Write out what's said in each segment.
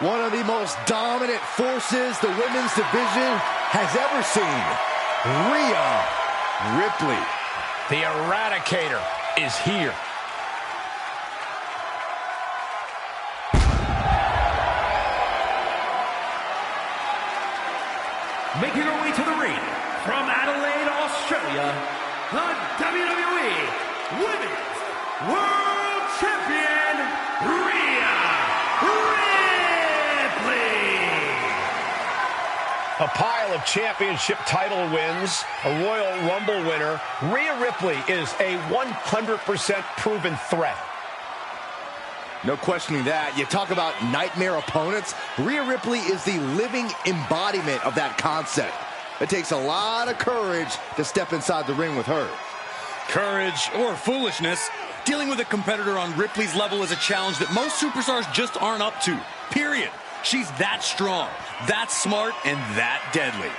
One of the most dominant forces the women's division has ever seen. Rhea Ripley. The Eradicator is here. Making her way to the ring from Adelaide, Australia, the WWE Women's World Champion, Rhea Ripley. A pile of championship title wins, a Royal Rumble winner, Rhea Ripley is a 100% proven threat. No questioning that. You talk about nightmare opponents. Rhea Ripley is the living embodiment of that concept. It takes a lot of courage to step inside the ring with her. Courage or foolishness, dealing with a competitor on Ripley's level is a challenge that most superstars just aren't up to. Period. She's that strong, that smart, and that deadly.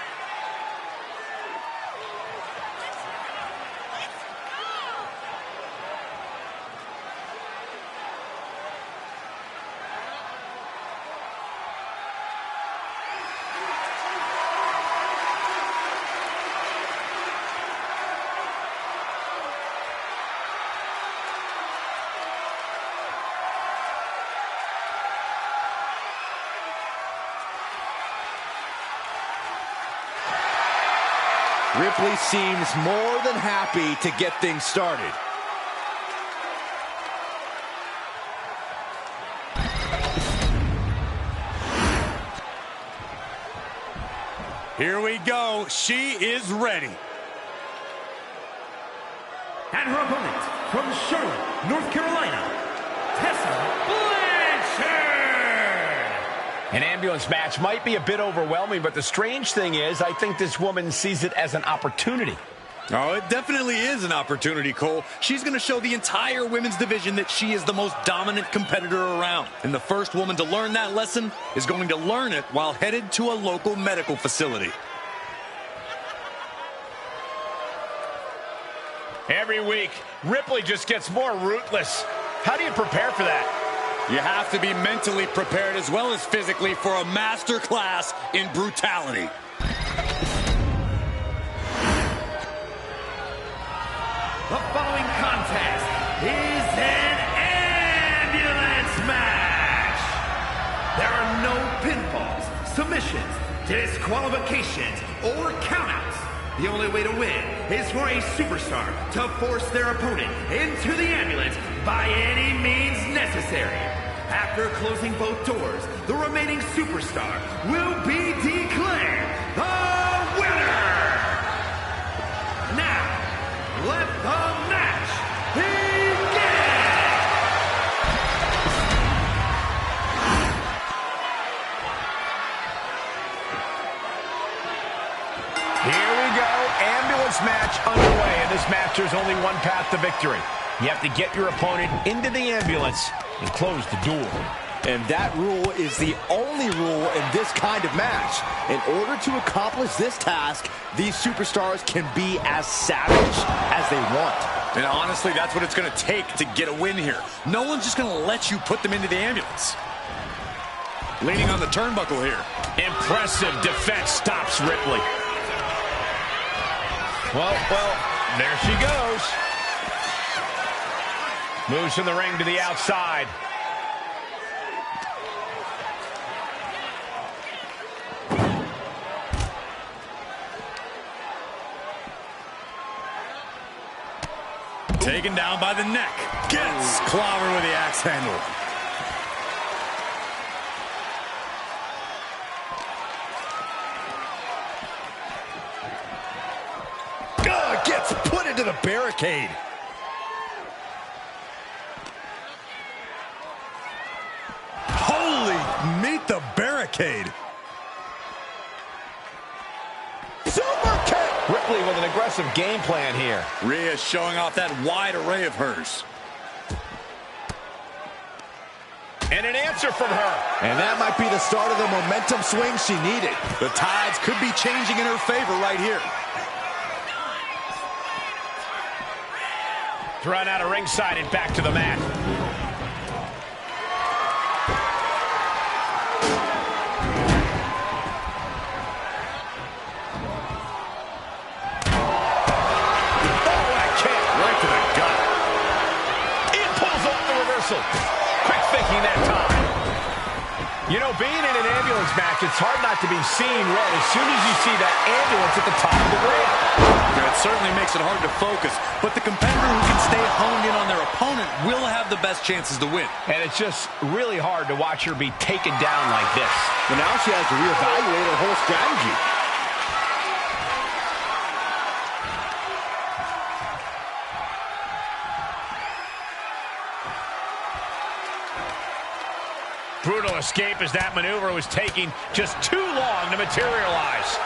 Ripley seems more than happy to get things started. Here we go. She is ready. And her opponent from Charlotte, North Carolina, Tessa Blanchard. An ambulance match might be a bit overwhelming, but the strange thing is, I think this woman sees it as an opportunity. Oh, it definitely is an opportunity, Cole. She's going to show the entire women's division that she is the most dominant competitor around. And the first woman to learn that lesson is going to learn it while headed to a local medical facility. Every week, Ripley just gets more ruthless. How do you prepare for that? You have to be mentally prepared as well as physically for a master class in brutality. The following contest is an ambulance match. There are no pinfalls, submissions, disqualifications, or countouts. The only way to win is for a superstar to force their opponent into the ambulance by any means necessary. After closing both doors, the remaining superstar will be declared the winner. Now, let the match begin! Here we go, ambulance match underway. In this match, there's only one path to victory. You have to get your opponent into the ambulance and close the door. And that rule is the only rule in this kind of match. In order to accomplish this task, these superstars can be as savage as they want. And honestly, that's what it's going to take to get a win here. No one's just going to let you put them into the ambulance. Leaning on the turnbuckle here. Impressive defense stops Ripley. Well, there she goes. Moves from the ring to the outside. Taken down by the neck. Gets clobbered with the axe handle. Gets put into the barricade. Holy, meet the barricade. Super kick. Ripley with an aggressive game plan here. Rhea showing off that wide array of hers. And an answer from her. And that might be the start of the momentum swing she needed. The tides could be changing in her favor right here. Thrown out of ringside and back to the mat. reversal. Quick thinking that time. You know, being in an ambulance match, it's hard not to be seeing red as soon as you see that ambulance at the top of the ring. Yeah, it certainly makes it hard to focus, but the competitor who can stay honed in on their opponent will have the best chances to win. And it's just really hard to watch her be taken down like this. But now she has to reevaluate her whole strategy. Brutal escape as that maneuver was taking just too long to materialize.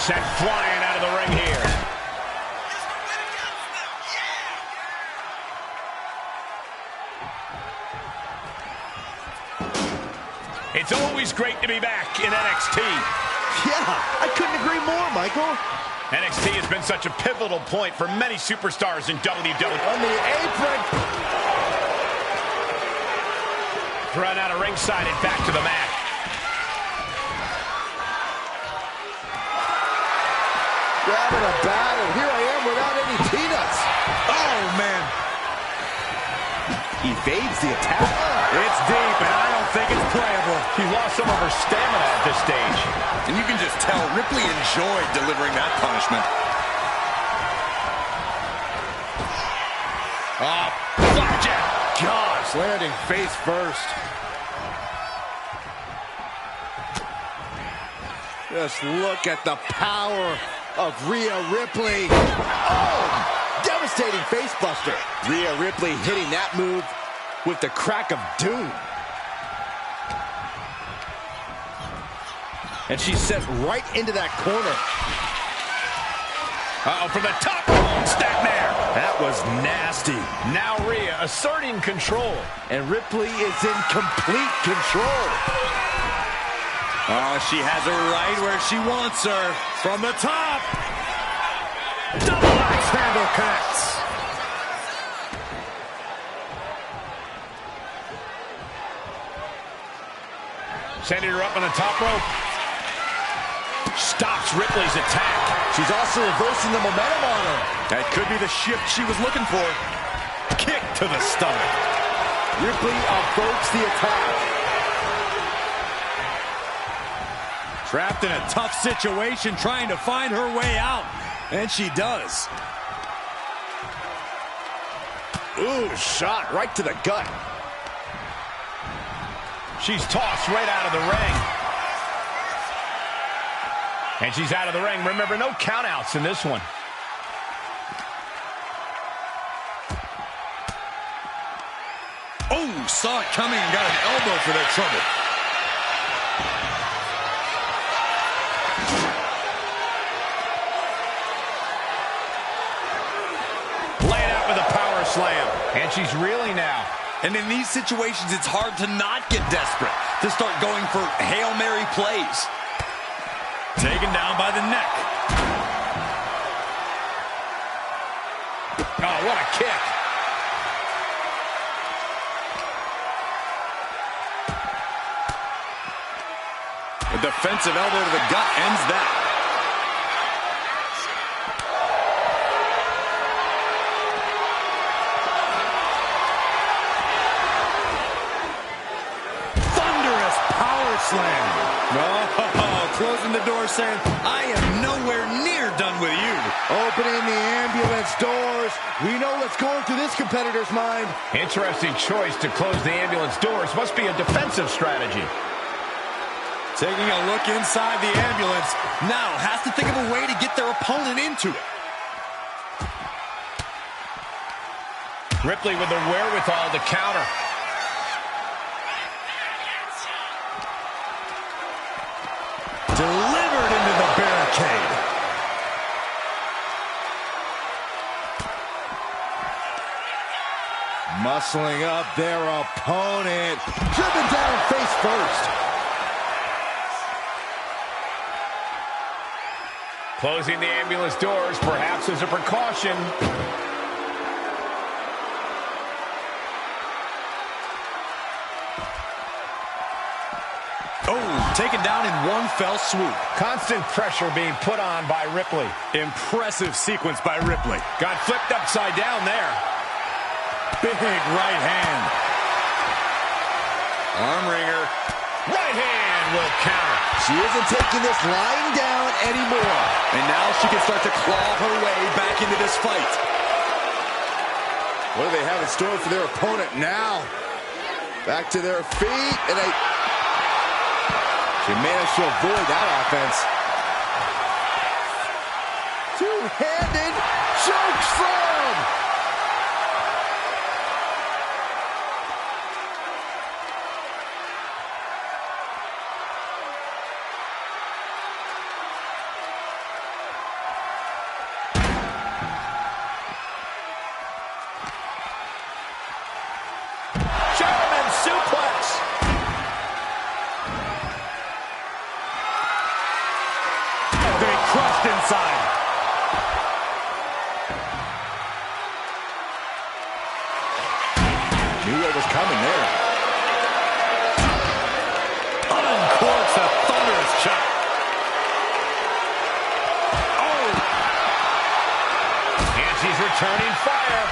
Sent flying out of the ring here. It's always great to be back in NXT. Yeah, I couldn't agree more, Michael. NXT has been such a pivotal point for many superstars in WWE. On the apron. Thrown out of ringside and back to the mat. Grabbing a bat, and here I am without any peanuts. Oh, man. Evades the attack. It's deep, and I don't think it's playable. She lost some of her stamina at this stage. And you can just tell Ripley enjoyed delivering that punishment. Flapjack. Gosh, landing face first. Just look at the power of Rhea Ripley. Oh, devastating face buster. Rhea Ripley hitting that move with the crack of doom. And she's set right into that corner. From the top rope, snapmare. That was nasty. Now Rhea asserting control. And Ripley is in complete control. Oh, she has her right where she wants her. From the top. Double axe handle connects. Sending her up on the top rope. Stops Ripley's attack. She's also reversing the momentum on her. That could be the shift she was looking for. Kick to the stomach. Ripley averts the attack. Trapped in a tough situation, trying to find her way out. And she does. Ooh, shot right to the gut. She's tossed right out of the ring. And she's out of the ring. Remember, no countouts in this one. Oh, saw it coming and got an elbow for that trouble. Laying out with a power slam. And she's reeling now. And in these situations, it's hard to not get desperate, to start going for Hail Mary plays. Taken down by the neck. Oh, what a kick. A defensive elbow to the gut ends that. Thunderous power slam. Oh, closing the door saying, I am nowhere near done with you. Opening the ambulance doors. We know what's going through this competitor's mind. Interesting choice to close the ambulance doors. Must be a defensive strategy. Taking a look inside the ambulance. Now has to think of a way to get their opponent into it. Ripley with the wherewithal to counter. Delivered into the barricade. Muscling up their opponent. Driven down face first. Closing the ambulance doors, perhaps as a precaution. Oh, taken down in one fell swoop. Constant pressure being put on by Ripley. Impressive sequence by Ripley. Got flipped upside down there. Big right hand. Arm wringer. Right hand will counter. She isn't taking this lying down anymore. And now she can start to claw her way back into this fight. What do they have in store for their opponent now? Back to their feet, and she managed to avoid that offense. Two-handed choke slam! Crushed inside. Knew what was coming there. Uncorks a thunderous chop. Oh! And she's returning fire.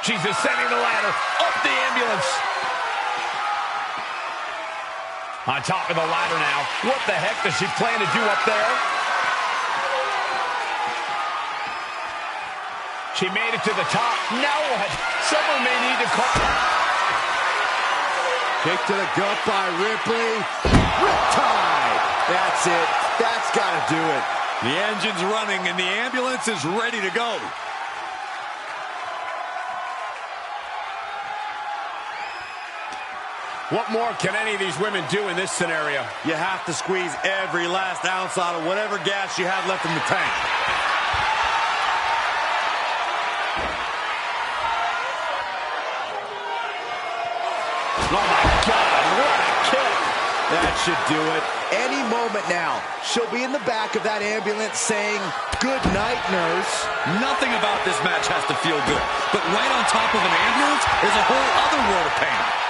She's ascending the ladder, up the ambulance. On top of the ladder now. What the heck does she plan to do up there? She made it to the top. Now what? Someone may need to call. Kick to the gut by Ripley. Riptide. That's it. That's got to do it. The engine's running and the ambulance is ready to go. What more can any of these women do in this scenario? You have to squeeze every last ounce out of whatever gas you have left in the tank. Oh my God, what a kick! That should do it. Any moment now, she'll be in the back of that ambulance saying, "Good night, nurse." Nothing about this match has to feel good, but right on top of an ambulance is a whole other world of pain.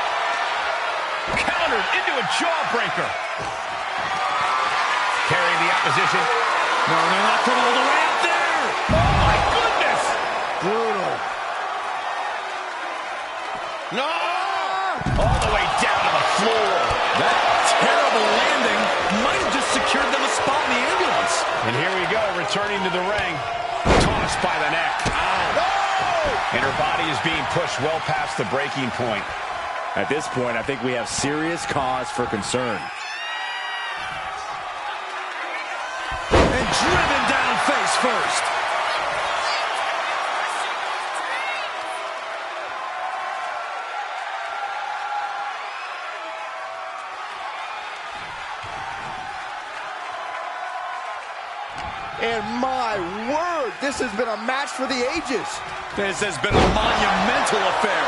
Countered into a jawbreaker. Carrying the opposition. No, not going all the way up there. Oh my goodness! Brutal. No! All the way down to the floor. That terrible landing might have just secured them a spot in the ambulance. And here we go, returning to the ring. Tossed by the neck. Ow. And her body is being pushed well past the breaking point. At this point, I think we have serious cause for concern. And driven down face first. And my word, this has been a match for the ages. This has been a monumental affair.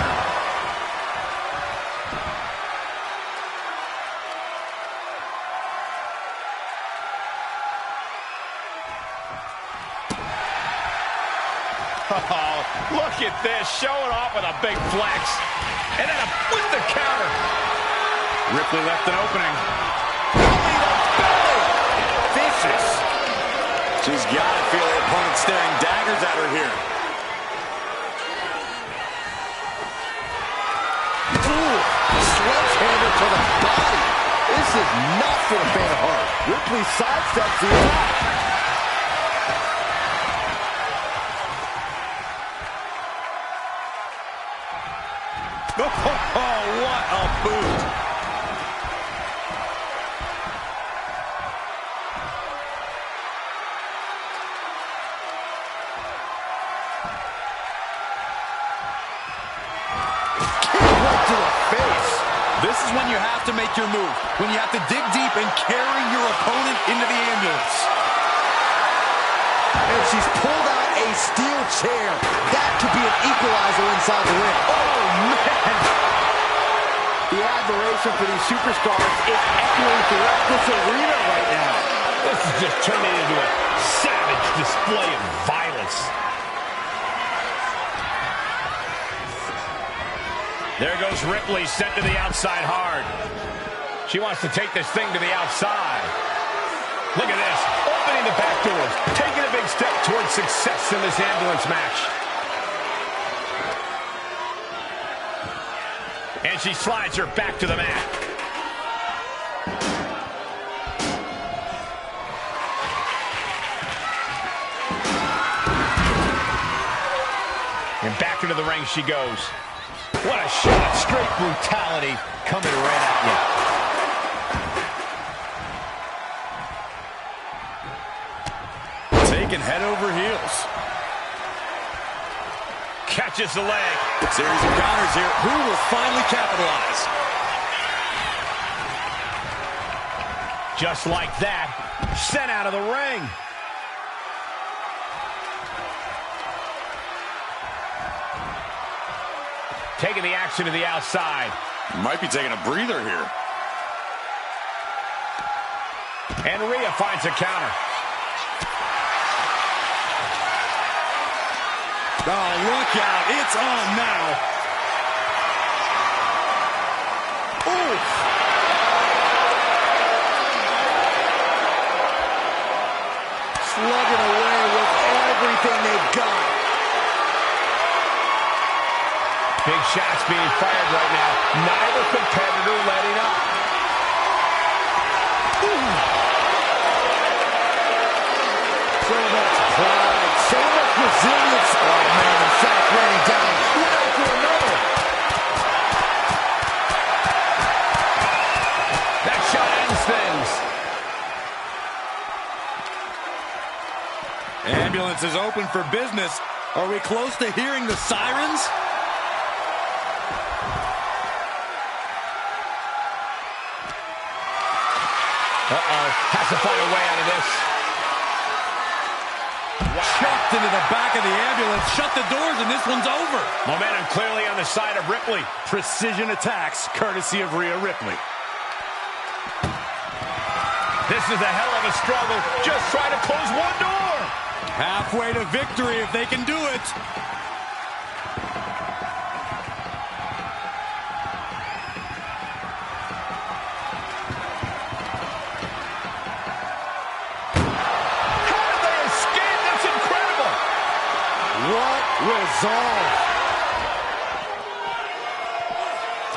Oh, look at this, showing off with a big flex. And then with the counter. Ripley left an opening. Vicious. She's got to feel her opponent staring daggers at her here. Ooh, sledgehammer to the body. This is not for the faint of heart. Ripley sidesteps the attack. Oh, what a boot. Kick right to the face. This is when you have to make your move. When you have to dig deep and carry your opponent into the ambulance. And she's pulled out a steel chair. That could be an equalizer inside the ring. Oh, man. The admiration for these superstars is echoing throughout this arena right now. This is just turning into a savage display of violence. There goes Ripley, sent to the outside hard. She wants to take this thing to the outside. Look at this, opening the back doors, taking a big step towards success in this ambulance match. And she slides her back to the mat. And back into the ring she goes. What a shot, straight brutality coming right at you. Taking head over heels. Catches the leg. Series of counters here. Who will finally capitalize? Just like that, sent out of the ring. Taking the action to the outside. Might be taking a breather here. And Rhea finds a counter. Oh, look out. It's on now. Ooh. Slugging away with everything they've got. Big shots being fired right now. Neither competitor letting up. Ooh. So much pride, so much resilience. Oh, man, the shot raining down. One after another. That shot ends things. Ambulance is open for business. Are we close to hearing the sirens? Has to find a way out of this. Wow. Chucked into the back of the ambulance. Shut the doors and this one's over. Momentum clearly on the side of Ripley. Precision attacks, courtesy of Rhea Ripley. This is a hell of a struggle. Just trying to close one door. Halfway to victory if they can do it. Resolve.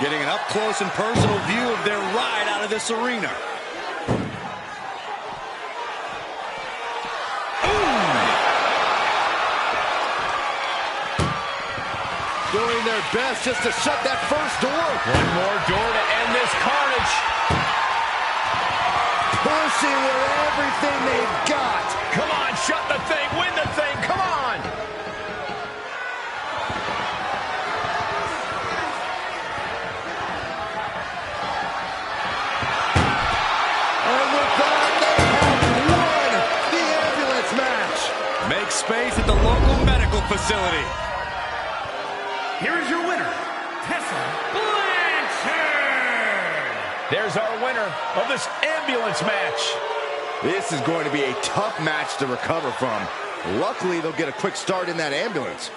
Getting an up-close and personal view of their ride out of this arena. Doing their best just to shut that first door. One more door to end this carnage. Pushing with everything they've got. Come on, shut the thing, win the thing, come on. Space at the local medical facility. Here is your winner, Tessa Blanchard. There's our winner of this ambulance match. This is going to be a tough match to recover from. Luckily, they'll get a quick start in that ambulance.